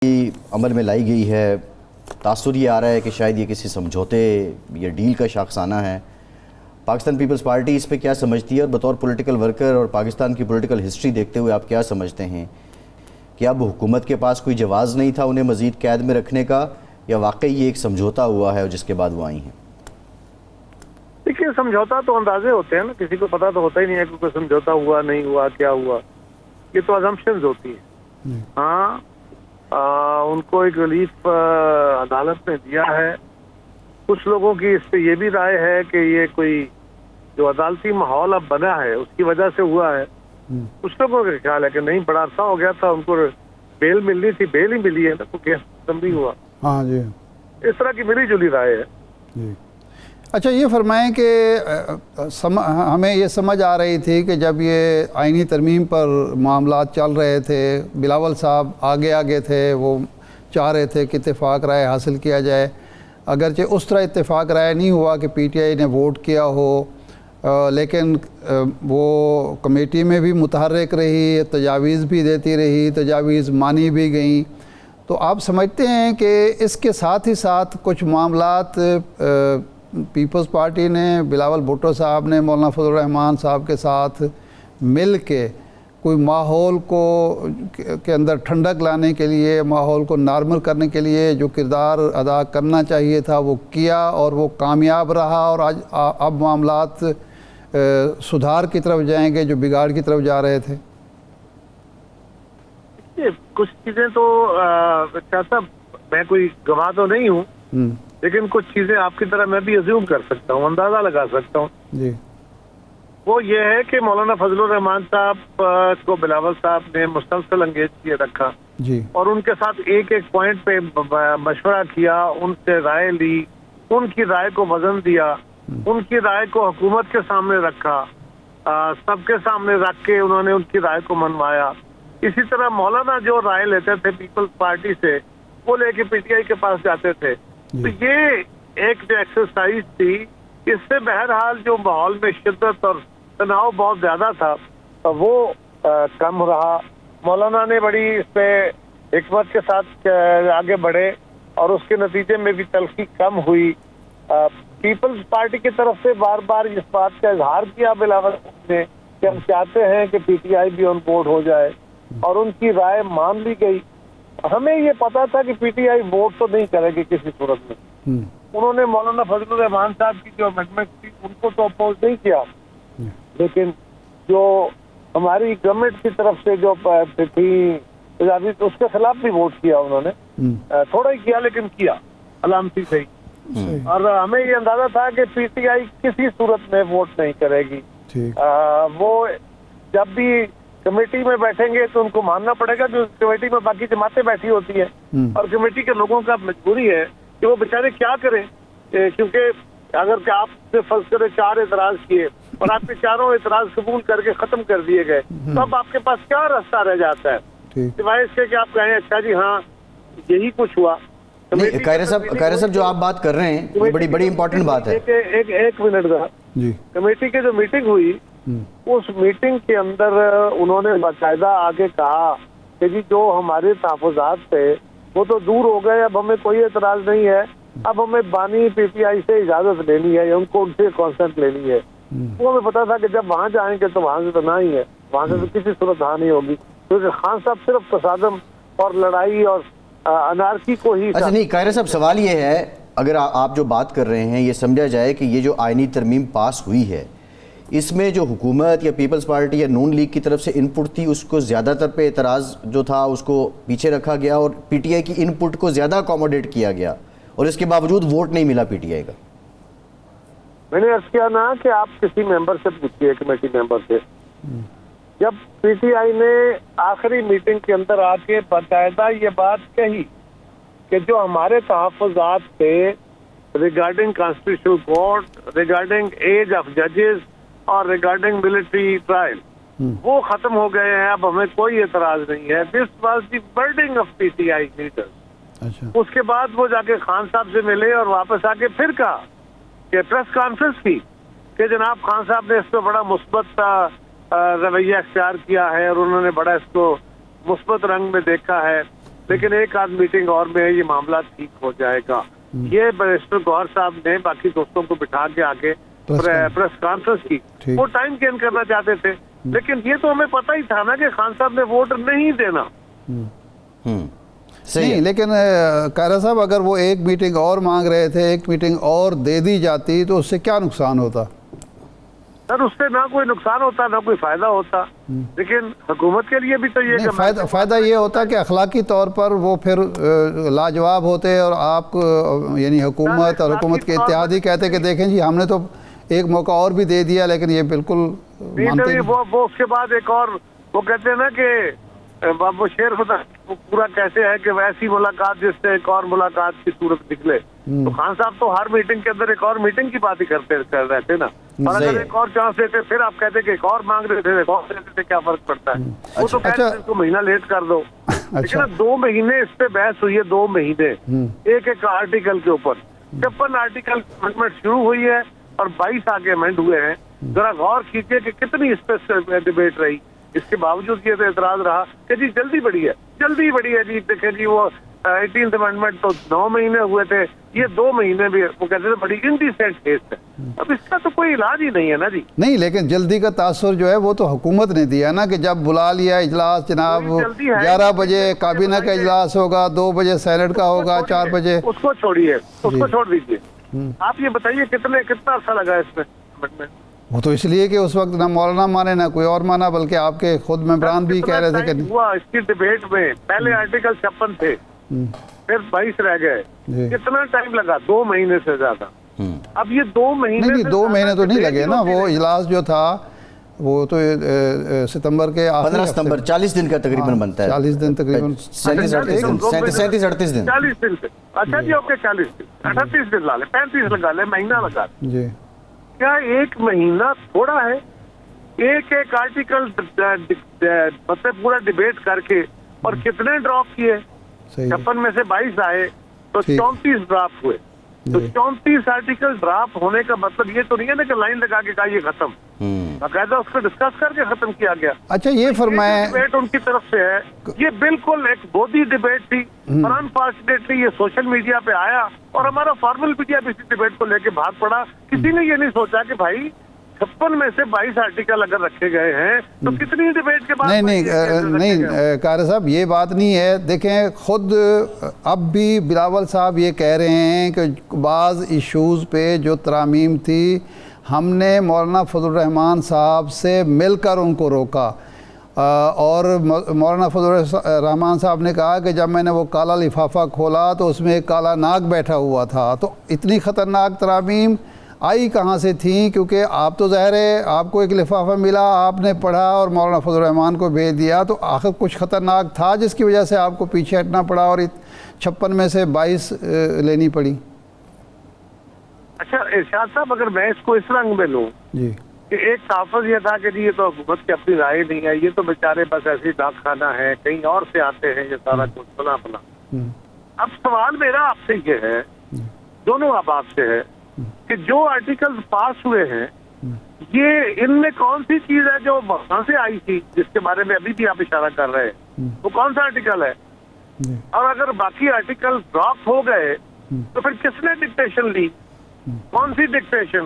عمل میں لائی گئی ہے، تاثر یہ آ رہا ہے کہ شاید یہ کسی سمجھوتے یا ڈیل کا شاخسانہ ہے۔ پاکستان پیپلز پارٹی اس پہ کیا سمجھتی ہے، اور بطور پولیٹیکل ورکر اور پاکستان کی پولیٹیکل ہسٹری دیکھتے ہوئے آپ کیا سمجھتے ہیں کہ اب حکومت کے پاس کوئی جواز نہیں تھا انہیں مزید قید میں رکھنے کا، یا واقعی یہ ایک سمجھوتا ہوا ہے اور جس کے بعد وہ آئی ہیں؟ دیکھیے، سمجھوتا تو اندازے ہوتے ہیں نا، کسی کو پتہ تو ہوتا ہی نہیں ہے کہ کوئی سمجھوتا ہوا نہیں ہوا، کیا ہوا، یہ تو ازمپشنز ہوتی ہیں۔ ہاں، ان کو ایک ریلیف عدالت نے دیا ہے۔ کچھ لوگوں کی اس پہ یہ بھی رائے ہے کہ یہ کوئی جو عدالتی ماحول اب بنا ہے اس کی وجہ سے ہوا ہے۔ کچھ لوگوں کا خیال ہے کہ نہیں، بڑا عرصہ ہو گیا تھا، ان کو بیل ملنی تھی، بیل ہی ملی ہے نا، تو کیس ختم نہیں ہوا۔ ہاں جی، اس طرح کی ملی جلی رائے ہے۔ جی اچھا، یہ فرمائیں کہ ہمیں یہ سمجھ آ رہی تھی کہ جب یہ آئینی ترمیم پر معاملات چل رہے تھے، بلاول صاحب آگے تھے، وہ چاہ رہے تھے کہ اتفاق رائے حاصل کیا جائے، اگرچہ اس طرح اتفاق رائے نہیں ہوا کہ پی ٹی آئی نے ووٹ کیا ہو، لیکن وہ کمیٹی میں بھی متحرک رہی، تجاویز بھی دیتی رہی، تجاویز مانی بھی گئیں۔ تو آپ سمجھتے ہیں کہ اس کے ساتھ ہی ساتھ کچھ معاملات پیپلز پارٹی نے، بلاول بھٹو صاحب نے مولانا فضل الرحمان صاحب کے ساتھ مل کے کوئی ماحول کو کے اندر ٹھنڈک لانے کے لیے، ماحول کو نارمل کرنے کے لیے جو کردار ادا کرنا چاہیے تھا وہ کیا، اور وہ کامیاب رہا، اور آج اب معاملات سدھار کی طرف جائیں گے جو بگاڑ کی طرف جا رہے تھے؟ کچھ چیزیں تو چاہتا، میں کوئی گواہ تو نہیں ہوں، لیکن کچھ چیزیں آپ کی طرح میں بھی ازیوم کر سکتا ہوں، اندازہ لگا سکتا ہوں۔ جی، وہ یہ ہے کہ مولانا فضل الرحمان صاحب کو بلاول صاحب نے مسلسل انگیج کیے رکھا، جی، اور ان کے ساتھ ایک ایک پوائنٹ پہ مشورہ کیا، ان سے رائے لی، ان کی رائے کو وزن دیا، ان کی رائے کو حکومت کے سامنے رکھا، سب کے سامنے رکھ کے انہوں نے ان کی رائے کو منوایا۔ اسی طرح مولانا جو رائے لیتے تھے پیپلز پارٹی سے، وہ لے کے پی ٹی آئی کے پاس جاتے تھے۔ تو یہ ایک جو ایکسرسائز تھی، اس سے بہرحال جو ماحول میں شدت اور تناؤ بہت زیادہ تھا وہ کم رہا۔ مولانا نے بڑی اس پہ حکمت کے ساتھ آگے بڑھے، اور اس کے نتیجے میں بھی تلخی کم ہوئی۔ پیپلز پارٹی کی طرف سے بار بار اس بات کا اظہار کیا بلاول نے کہ ہم چاہتے ہیں کہ پی ٹی آئی بھی آن بورڈ ہو جائے، اور ان کی رائے مان لی گئی۔ ہمیں یہ پتا تھا کہ پی ٹی آئی ووٹ تو نہیں کرے گی کسی صورت میں۔ انہوں نے مولانا فضل الرحمان صاحب کی جو امینڈمنٹ تھی ان کو تو اپوز نہیں کیا، لیکن جو ہماری گورنمنٹ کی طرف سے جو تھی اس کے خلاف بھی ووٹ کیا انہوں نے، تھوڑا ہی کیا لیکن کیا، علامتی صحیح۔ اور ہمیں یہ اندازہ تھا کہ پی ٹی آئی کسی صورت میں ووٹ نہیں کرے گی۔ وہ جب بھی کمیٹی میں بیٹھیں گے تو ان کو ماننا پڑے گا کہ کمیٹی میں باقی جماعتیں بیٹھی ہوتی ہیں، اور کمیٹی کے لوگوں کا مجبوری ہے کہ وہ بیچارے کیا کریں، کیونکہ اگر کہ آپ سے فرض کرے 4 اعتراض کیے اور آپ کے چاروں اعتراض قبول کر کے ختم کر دیے گئے، تو اب آپ کے پاس کیا راستہ رہ جاتا ہے سوائے اس کے کہ آپ کہیں اچھا جی ہاں یہی کچھ ہوا۔ قاہرہ صاحب جو آپ بات کر رہے ہیں یہ بڑی امپورٹنٹ بات ہے۔ ایک منٹ کا، کمیٹی کی جو میٹنگ ہوئی، اس میٹنگ کے اندر انہوں نے باقاعدہ آگے کہا کہ جی جو ہمارے تحفظات تھے وہ تو دور ہو گئے، اب ہمیں کوئی اعتراض نہیں ہے، اب ہمیں بانی پی ٹی آئی سے اجازت لینی ہے، ان کو ان سے کانسنٹ لینی ہے۔ وہ ہمیں پتا تھا کہ جب وہاں جائیں گے تو وہاں سے تو نہ ہی ہے، وہاں سے تو کسی صورت ہاں نہیں ہوگی، کیونکہ خان صاحب صرف تصادم اور لڑائی اور انارکی کو ہی۔ اچھا نہیں قاہرہ صاحب، سوال یہ ہے، اگر آپ جو بات کر رہے ہیں یہ سمجھا جائے کہ یہ جو آئینی ترمیم پاس ہوئی ہے اس میں جو حکومت یا پیپلز پارٹی یا نون لیگ کی طرف سے ان پٹ تھی اس کو زیادہ تر پہ اعتراض جو تھا اس کو پیچھے رکھا گیا، اور پی ٹی آئی کی ان پٹ کو زیادہ اکوموڈیٹ کیا گیا، اور اس کے باوجود ووٹ نہیں ملا پی ٹی آئی کا۔ میں نے عرض کیا نا کہ آپ کسی ممبر سے پوچھیے، کمیٹی ممبر سے، جب پی ٹی آئی نے آخری میٹنگ کے اندر آ کے باقاعدہ یہ بات کہی کہ جو ہمارے تحفظات تھے regarding constitutional court, regarding age of ججز اور ریگارڈنگ ملٹری ٹرائل، وہ ختم ہو گئے ہیں، اب ہمیں کوئی اعتراض نہیں ہے۔ This was the birding of P T I leaders. اس کے بعد وہ جا کے خان صاحب سے ملے اور واپس آ کے پھر کہا کہ پریس کانفرنس کی کہ جناب خان صاحب نے اس پہ بڑا مثبت رویہ اختیار کیا ہے اور انہوں نے بڑا اس کو مثبت رنگ میں دیکھا ہے، لیکن ایک آدھ میٹنگ اور میں یہ معاملہ ٹھیک ہو جائے گا. یہ بیرسٹر گوہر صاحب نے باقی دوستوں کو بٹھا کے آگے پریس کانفرنس کی, وہ ٹائم گین کرنا چاہتے تھے, لیکن یہ تو ہمیں پتہ ہی تھا نا کہ خان صاحب نے ووٹ نہیں دینا. نہیں, لیکن قاہرہ صاحب اگر وہ ایک میٹنگ اور مانگ رہے تھے, ایک میٹنگ اور دے دی جاتی تو اس سے کیا نقصان ہوتا؟ سر اس سے نہ کوئی نقصان ہوتا نہ کوئی فائدہ ہوتا, لیکن حکومت کے لیے بھی تو یہ فائدہ یہ ہوتا کہ اخلاقی طور پر وہ پھر لاجواب ہوتے اور آپ یعنی حکومت اور حکومت کے اتحادی کہتے کہ دیکھیں جی ہم نے تو ایک موقع اور بھی دے دیا, لیکن یہ بالکل مانتے نہیں. وہ اس کے بعد ایک اور وہ کہتے ہیں نا کہ وہ شعر خدا پورا کیسے ہے کہ ویسی ملاقات جس سے ایک اور ملاقات کی صورت نکلے. تو خان صاحب تو ہر میٹنگ کے اندر ایک اور میٹنگ کی بات ہی کرتے رہتے نا, اور اگر ایک اور چانس دیتے پھر آپ کہتے کہ ایک اور مانگ رہے تھے, ایک اور دیتے تھے, کیا فرق پڑتا ہے؟ وہ تو کہتے ہیں اس کو مہینہ لیٹ کر دو. لیکن 2 مہینے اس پہ بحث ہوئی ہے, 2 مہینے ایک ایک آرٹیکل کے اوپر. 56 آرٹیکل امینڈمنٹ شروع ہوئی ہے اور 22 آگے امینڈ ہوئے ہیں. ذرا غور کیجیے کہ کتنی اس پہ ڈبیٹ رہی. اس کے باوجود یہ اعتراض رہا کہ جی جلدی بڑی ہے جی. دیکھیں جی وہ 18th امینڈمنٹ تو 9 مہینے ہوئے تھے, یہ 2 مہینے بھی وہ کہتے تھے بڑی انڈیسینٹ کیس ہے. اب اس کا تو کوئی علاج ہی نہیں ہے نا جی. نہیں, لیکن جلدی کا تاثر جو ہے وہ تو حکومت نے دیا نا, کہ جب بلا لیا اجلاس جناب 11 بجے کابینہ کا اجلاس ہوگا, 2 بجے سینٹ کا ہوگا, 4 بجے اس کو چھوڑیے, اس کو چھوڑ دیجیے. آپ یہ بتائیے کتنا عرصہ لگا اس میں؟ وہ تو اس لیے کہ اس وقت نہ مولانا مانے نہ کوئی اور مانا, بلکہ آپ کے خود ممبران بھی کہہ رہے تھے کہ ہوا اس کی ڈیبیٹ میں. پہلے آرٹیکل 56 تھے, پھر 22 رہ گئے. کتنا ٹائم لگا؟ 2 مہینے سے زیادہ. اب یہ 2 مہینے نہیں, 2 مہینے تو نہیں لگے نا. وہ اجلاس جو تھا وہ تو ستمبر کے 15 ستمبر 40 دن کا تقریباً بنتا ہے. 40 دن تقریباً 37-38 دن. 40 دن سے اچھا جی, اوکے 40 دن 38 دن لا لیں, 35 لگا لیں, مہینہ لگا لیں. جی, کیا ایک مہینہ تھوڑا ہے؟ ایک آرٹیکل مطلب پورا ڈیبیٹ کر کے, اور کتنے ڈراپ کیے؟ 56 میں سے 22 آئے تو 34 ڈراپ ہوئے. تو 34 آرٹیکل ڈراپ ہونے کا مطلب یہ تو نہیں ہے نا کہ لائن لگا کے کہا یہ ختم. باقاعدہ اس کو ڈسکس کر کے ختم کیا گیا. اچھا یہ فرمائیں, ڈیبیٹ ان کی طرف سے ہے, یہ بالکل ایک بودی ڈیبیٹ تھی, اور انفارچونیٹلی یہ سوشل میڈیا پہ آیا اور ہمارا فارمل میڈیا بھی اسی ڈیبیٹ کو لے کے بھاگ پڑا. کسی نے یہ نہیں سوچا کہ بھائی 56 میں سے 22 آرٹیکل اگر رکھے گئے ہیں تو کتنی ڈیبیٹ کے بعد نہیں قاہرہ صاحب یہ بات نہیں ہے. دیکھیں خود اب بھی بلاول صاحب یہ کہہ رہے ہیں کہ بعض ایشوز پہ جو ترامیم تھی ہم نے مولانا فضل الرحمان صاحب سے مل کر ان کو روکا, اور مولانا فضل الرحمان صاحب نے کہا کہ جب میں نے وہ کالا لفافہ کھولا تو اس میں ایک کالا ناگ بیٹھا ہوا تھا. تو اتنی خطرناک ترامیم آئی کہاں سے تھیں؟ کیونکہ آپ تو ظاہر ہے آپ کو ایک لفافہ ملا, آپ نے پڑھا اور مولانا فضل الرحمان کو بھیج دیا, تو آخر کچھ خطرناک تھا جس کی وجہ سے آپ کو پیچھے ہٹنا پڑا اور 56 میں سے 22 لینی پڑی. اچھا ارشاد صاحب, اگر میں اس کو اس رنگ میں لوں جی کہ ایک تحفظ یہ تھا کہ جی یہ تو حکومت کی اپنی رائے نہیں ہے, یہ تو بیچارے بس ایسی ڈاک خانہ ہے, کہیں اور سے آتے ہیں, یہ سارا کچھ بنا اپنا. اب سوال میرا آپ سے یہ ہے, دونوں آپ سے ہے, کہ جو آرٹیکل پاس ہوئے ہیں یہ ان میں کون سی چیز ہے جو وہاں سے آئی تھی جس کے بارے میں ابھی بھی آپ اشارہ کر رہے ہیں, وہ کون سا آرٹیکل ہے؟ اور اگر باقی آرٹیکل ڈراپ ہو گئے تو پھر کس نے ڈکٹیشن لی, کون سی ڈکٹیشن؟